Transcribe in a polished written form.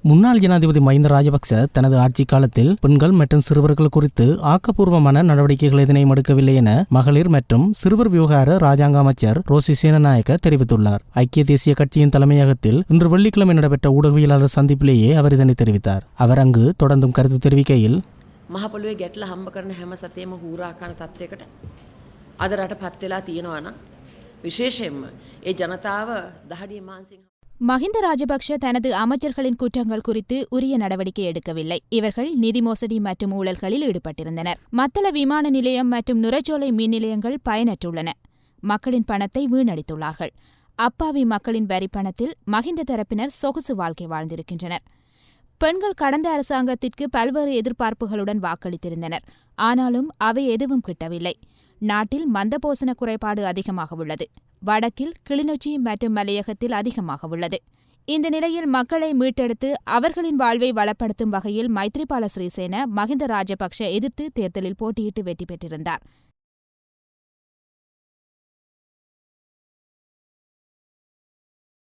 முன்னாள் ஜனாதிபதி மஹிந்த ராஜபக்ச தனது ஆட்சி காலத்தில் பெண்கள் மற்றும் சிறுவர்கள் குறித்து ஆக்கப்பூர்வமான நடவடிக்கைகள் எதனையும் எடுக்கவில்லை என மகளிர் மற்றும் சிறுவர் விவகார ராஜாங்க அமைச்சர் ரோசி சேனநாயக்க தெரிவித்துள்ளார். ஐக்கிய தேசிய கட்சியின் தலைமையகத்தில் இன்று வெள்ளிக்கிழமை நடைபெற்ற ஊடகவியலாளர் சந்திப்பிலேயே அவர் இதனை தெரிவித்தார். அவர் அங்கு தொடர்ந்தும் கருத்து தெரிவிக்கையில், මහපොළොවේ ගැටල හම්බ කරන හැම සතේම හූරා කන තත්යකට අද රට පත් වෙලා තියෙනවා නම් විශේෂයෙන්ම ඒ ජනතාව දහඩිය මානසික மஹிந்த ராஜபக்ஷ தனது அமைச்சர்களின் குற்றங்கள் குறித்து உரிய நடவடிக்கை எடுக்கவில்லை. இவர்கள் நிதி மோசடி மற்றும் ஊழல்களில் ஈடுபட்டிருந்தனர். மத்தள விமான நிலையம் மற்றும் நுரைச்சோலை மின் நிலையங்கள் பயனற்றுள்ளன. மக்களின் பணத்தை வீணடித்துள்ளார்கள். அப்பாவி மக்களின் வரிப்பணத்தில் மஹிந்த தரப்பினர் சொகுசு வாழ்க்கை வாழ்ந்திருக்கின்றனர். பெண்கள் கடந்த அரசாங்கத்திற்கு பல்வேறு எதிர்பார்ப்புகளுடன் வாக்களித்திருந்தனர். ஆனாலும் அவை எதுவும் கிட்டவில்லை. நாட்டில் மந்தபோசன குறைபாடு அதிகமாக உள்ளது. வடக்கில் கிளிநொச்சி மற்றும் மலையகத்தில் அதிகமாக உள்ளது. இந்த நிலையில் மக்களை மீட்டெடுத்து அவர்களின் வாழ்வை வளப்படுத்தும் வகையில் மைத்ரிபால சிறிசேன மஹிந்த ராஜபக்ஷ எதிர்த்து தேர்தலில் போட்டியிட்டு வெற்றி பெற்றிருந்தார்.